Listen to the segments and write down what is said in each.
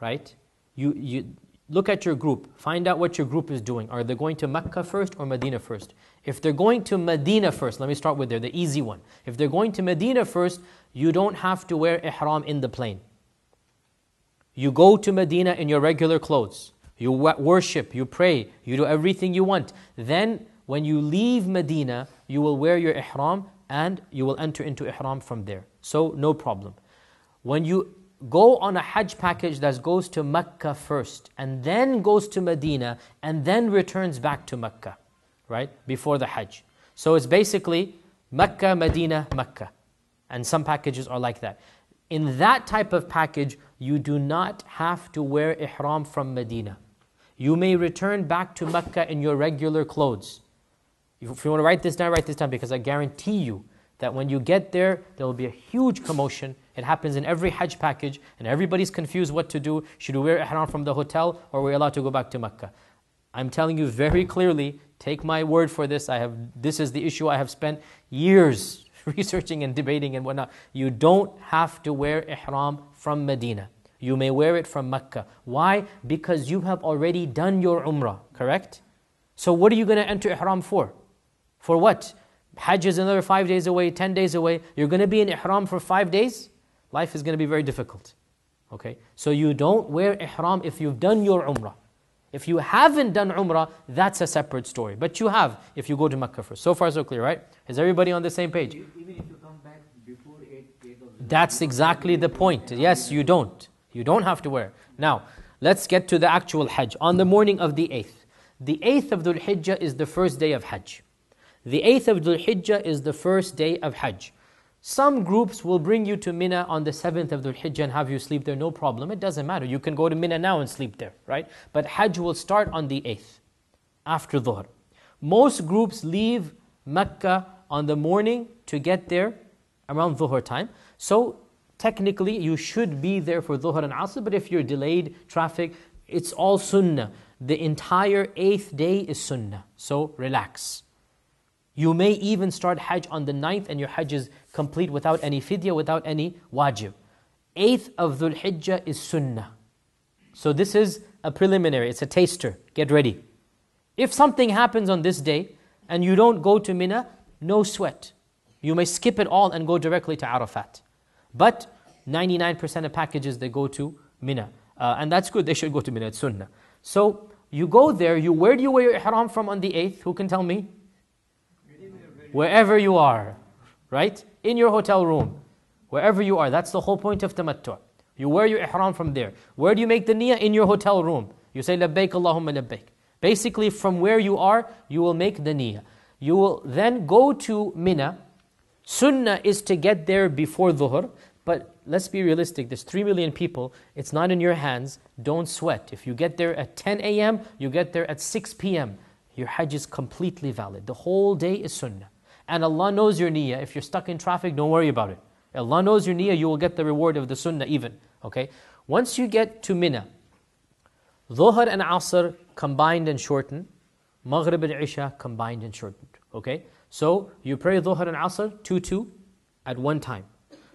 right? You look at your group, find out what your group is doing. Are they going to Mecca first or Medina first? If they're going to Medina first, let me start with there, the easy one. If they're going to Medina first, you don't have to wear ihram in the plane. You go to Medina in your regular clothes. You worship, you pray, you do everything you want. Then when you leave Medina, you will wear your ihram and you will enter into ihram from there. So no problem. When you go on a Hajj package that goes to Mecca first and then goes to Medina and then returns back to Mecca, right, before the Hajj. So it's basically Mecca, Medina, Mecca. And some packages are like that. In that type of package, you do not have to wear ihram from Medina. You may return back to Mecca in your regular clothes. If you want to write this down because I guarantee you that when you get there, there will be a huge commotion. It happens in every Hajj package and everybody's confused what to do. Should we wear ihram from the hotel or are we allowed to go back to Mecca? I'm telling you very clearly, take my word for this. This is the issue I have spent years researching and debating and whatnot. You don't have to wear ihram from Medina. You may wear it from Mecca. Why? Because you have already done your umrah, correct? So what are you going to enter ihram for? For what? Hajj is another 5 days away, 10 days away. You're going to be in ihram for 5 days? Life is going to be very difficult. Okay? So you don't wear ihram if you've done your umrah. If you haven't done umrah, that's a separate story. But you have if you go to Mecca first. So far so clear, right? Is everybody on the same page? Even if you come back before 8 of That's exactly the point. Yes, you don't. You don't have to wear. Now, let's get to the actual Hajj. On the morning of the 8th. The 8th of Dhul Hijjah is the first day of Hajj. The 8th of Dhul Hijjah is the first day of Hajj. Some groups will bring you to Mina on the 7th of Dhul Hijjah and have you sleep there, no problem. It doesn't matter. You can go to Mina now and sleep there, right? But Hajj will start on the 8th, after Dhuhr. Most groups leave Mecca on the morning to get there around Dhuhr time. So technically you should be there for Dhuhr and Asr, but if you're delayed, traffic, it's all Sunnah. The entire 8th day is Sunnah. So relax. You may even start Hajj on the 9th and your Hajj is complete without any fidya, without any wajib. 8th of Dhul Hijjah is Sunnah. So this is a preliminary, it's a taster. Get ready. If something happens on this day and you don't go to Mina, no sweat. You may skip it all and go directly to Arafat. But 99% of packages, they go to Mina. And that's good, they should go to Mina, it's Sunnah. So you go there, where do you wear your ihram from on the 8th? Who can tell me? Wherever you are, right? In your hotel room, wherever you are. That's the whole point of tamattu'. You wear your ihram from there. Where do you make the niyyah? In your hotel room. You say, labbaik Allahumma labbaik. Basically, from where you are, you will make the niyyah. You will then go to Mina. Sunnah is to get there before Dhuhr. But let's be realistic, there's 3 million people. It's not in your hands. Don't sweat. If you get there at 10 a.m., you get there at 6 p.m., your Hajj is completely valid. The whole day is Sunnah. And Allah knows your niyyah. If you're stuck in traffic, don't worry about it. Allah knows your niyyah, you will get the reward of the Sunnah even. Okay? Once you get to Mina, Dhuhr and Asr combined and shortened. Maghrib and Isha combined and shortened. Okay? So you pray Dhuhr and Asr 2-2 at one time.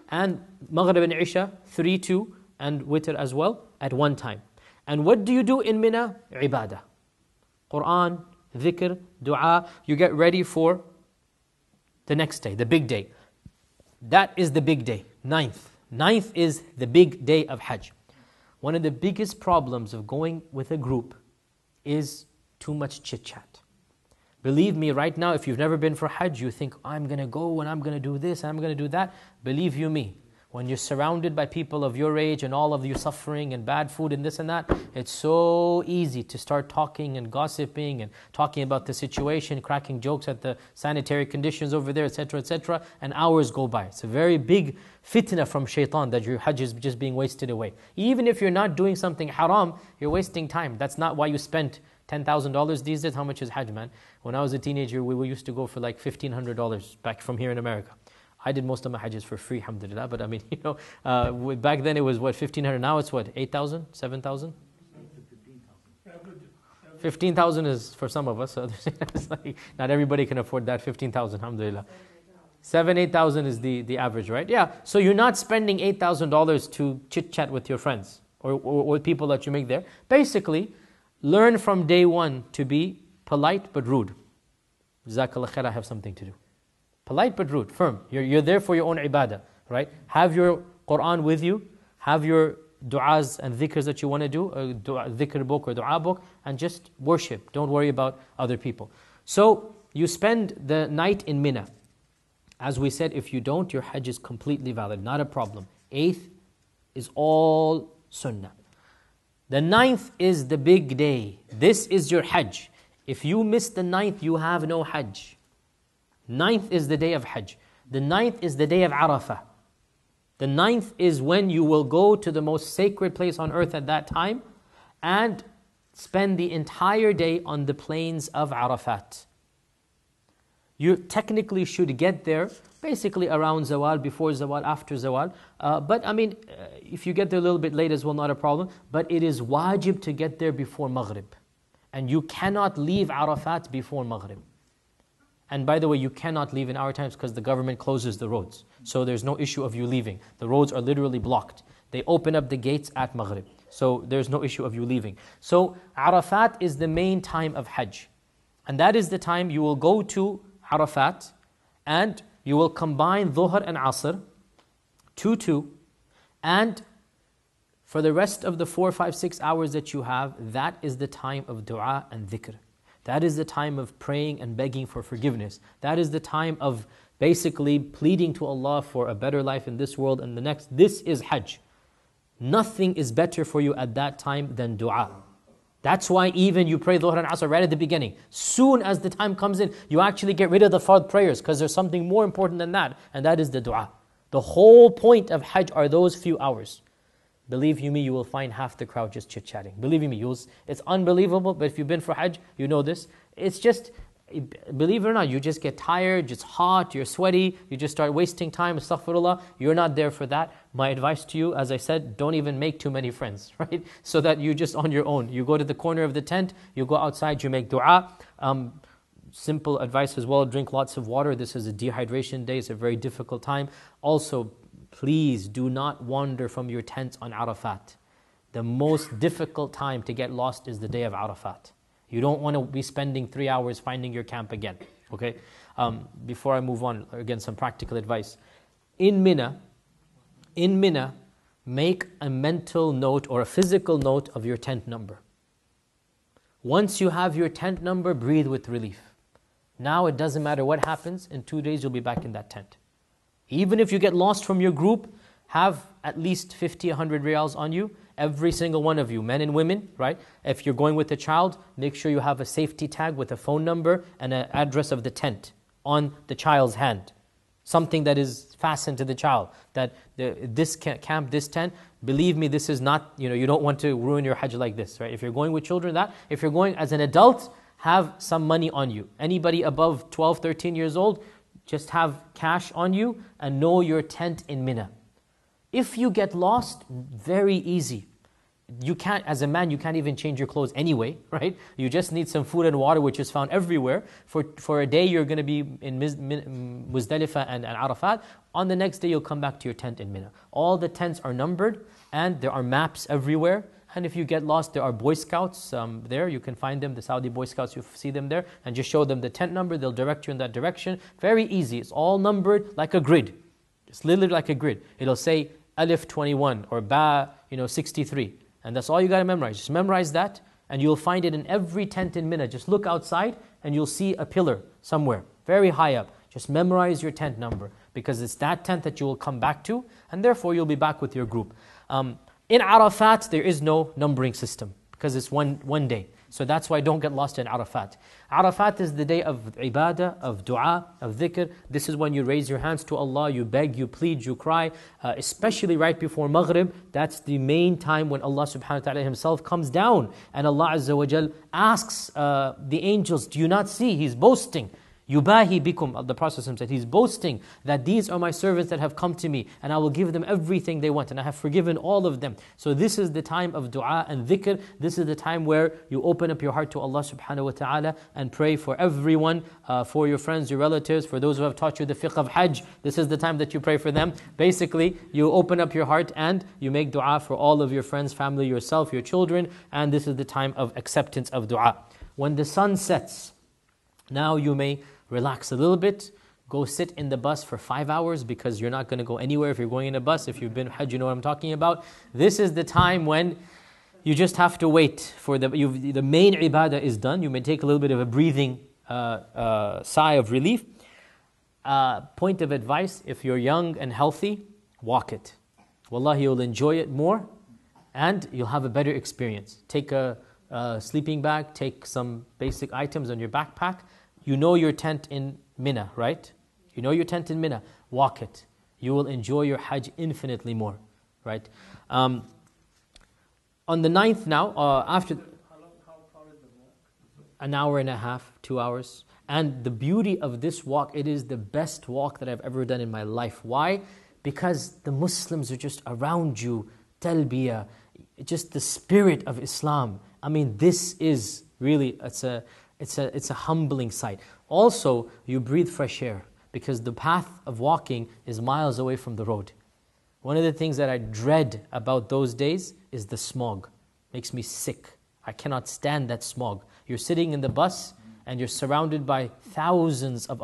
And Maghrib and Isha 3-2 and Witr as well at one time. And what do you do in Mina? Ibadah. Quran, dhikr, dua. You get ready for the next day, the big day. That is the big day, 9th. 9th is the big day of Hajj. One of the biggest problems of going with a group is too much chit-chat. Believe me, right now, if you've never been for Hajj, you think, I'm going to go and I'm going to do this and I'm going to do that. Believe you me, when you're surrounded by people of your age and all of you suffering and bad food and this and that, it's so easy to start talking and gossiping and talking about the situation, cracking jokes at the sanitary conditions over there, etc., and hours go by. It's a very big fitna from shaitan that your Hajj is just being wasted away. Even if you're not doing something haram, you're wasting time. That's not why you spent $10,000 these days. How much is Hajj, man? When I was a teenager, we used to go for like $1,500 back from here in America. I did most of my Hajjs for free, alhamdulillah, but I mean, back then it was what, 1,500, now it's what, 8,000, 7,000? 15,000 is for some of us, so it's like, not everybody can afford that, 15,000, alhamdulillah. 8,000 is the average, right? Yeah, so you're not spending $8,000 to chit-chat with your friends, or people that you make there. Basically, learn from day one to be polite but rude. Jazakallah khair, I have something to do. Polite but rude, firm. You're there for your own ibadah, right? Have your Quran with you, have your du'as and dhikrs that you want to do, a dhikr book or du'a book, and just worship. Don't worry about other people. So, you spend the night in Mina. As we said, if you don't, your Hajj is completely valid, not a problem. 8th is all sunnah. The 9th is the big day. This is your Hajj. If you miss the 9th, you have no Hajj. 9th is the day of Hajj. The 9th is the day of Arafah. The 9th is when you will go to the most sacred place on earth at that time and spend the entire day on the plains of Arafat. You technically should get there basically around Zawal, before Zawal, after Zawal. But I mean, if you get there a little bit late as well, not a problem. But it is wajib to get there before Maghrib. And you cannot leave Arafat before Maghrib. And by the way, you cannot leave in our times because the government closes the roads. So there's no issue of you leaving. The roads are literally blocked. They open up the gates at Maghrib. So there's no issue of you leaving. So Arafat is the main time of Hajj. And that is the time you will go to Arafat and you will combine Dhuhr and Asr, 2-2, and for the rest of the 4, 5, 6 hours that you have, that is the time of dua and dhikr. That is the time of praying and begging for forgiveness. That is the time of basically pleading to Allah for a better life in this world and the next. This is Hajj. Nothing is better for you at that time than dua. That's why even you pray Dhuhr and Asr right at the beginning. Soon as the time comes in, you actually get rid of the fard prayers because there's something more important than that, and that is the dua. The whole point of Hajj are those few hours. Believe you me, you will find half the crowd just chit-chatting. Believe you me, it's unbelievable, but if you've been for Hajj, you know this. It's just, believe it or not, you just get tired, it's hot, you're sweaty, you just start wasting time, astaghfirullah. You're not there for that. My advice to you, as I said, don't even make too many friends, right? So that you're just on your own. You go to the corner of the tent, you go outside, you make dua. Simple advice as well, drink lots of water. This is a dehydration day, it's a very difficult time. Also, please do not wander from your tents on Arafat. The most difficult time to get lost is the day of Arafat. You don't want to be spending 3 hours finding your camp again. Okay? Before I move on, again, some practical advice. In Mina, make a mental note or a physical note of your tent number. Once you have your tent number, breathe with relief. Now it doesn't matter what happens, in 2 days you'll be back in that tent. Even if you get lost from your group, have at least 50, 100 riyals on you. Every single one of you, men and women, right? If you're going with a child, make sure you have a safety tag with a phone number and an address of the tent on the child's hand. Something that is fastened to the child. That this camp, this tent, believe me, this is not, you don't want to ruin your Hajj like this, right? If you're going with children, that. If you're going as an adult, have some money on you. Anybody above 12, 13 years old, just have cash on you and know your tent in Mina. If you get lost, very easy. You can't, as a man, you can't even change your clothes anyway, right? You just need some food and water, which is found everywhere. For a day, you're going to be in Muzdalifah and Arafat. On the next day, you'll come back to your tent in Mina. All the tents are numbered, and there are maps everywhere. And if you get lost, there are Boy Scouts there. You can find them, the Saudi Boy Scouts, you see them there. And just show them the tent number. They'll direct you in that direction. Very easy. It's all numbered like a grid. It's literally like a grid. It'll say Alif 21 or Ba 63. And that's all you got to memorize. Just memorize that and you'll find it in every tent in Mina. Just look outside and you'll see a pillar somewhere, very high up. Just memorize your tent number because it's that tent that you will come back to and therefore you'll be back with your group. In Arafat, there is no numbering system because it's one day. So that's why don't get lost in Arafat. Arafat is the day of ibadah, of dua, of dhikr. This is when you raise your hands to Allah, you beg, you plead, you cry, especially right before Maghrib. That's the main time when Allah subhanahu wa ta'ala Himself comes down and Allah Azza wa Jal asks the angels, do you not see? He's boasting. Yubahi bikum, the Prophet said, he's boasting that these are my servants that have come to me and I will give them everything they want and I have forgiven all of them. So this is the time of dua and dhikr. This is the time where you open up your heart to Allah subhanahu wa ta'ala and pray for everyone, for your friends, your relatives, for those who have taught you the Fiqh of Hajj. This is the time that you pray for them. Basically, you open up your heart and you make dua for all of your friends, family, yourself, your children, and this is the time of acceptance of dua. When the sun sets, now you may relax a little bit, go sit in the bus for 5 hours because you're not going to go anywhere if you're going in a bus. If you've been Hajj, you know what I'm talking about. This is the time when you just have to wait for the main ibadah is done. You may take a little bit of a breathing sigh of relief. Point of advice, if you're young and healthy, walk it. Wallahi, you'll enjoy it more and you'll have a better experience. Take a sleeping bag, take some basic items on your backpack. You know your tent in Mina, right? You know your tent in Mina. Walk it. You will enjoy your Hajj infinitely more, right? On the 9th now, after... How far is the walk? An hour and a half, 2 hours. And the beauty of this walk, it is the best walk that I've ever done in my life. Why? Because the Muslims are just around you, talbiyah, just the spirit of Islam. I mean, this is really, it's a humbling sight. Also, you breathe fresh air because the path of walking is miles away from the road. One of the things that I dread about those days is the smog. Makes me sick. I cannot stand that smog. You're sitting in the bus and you're surrounded by thousands of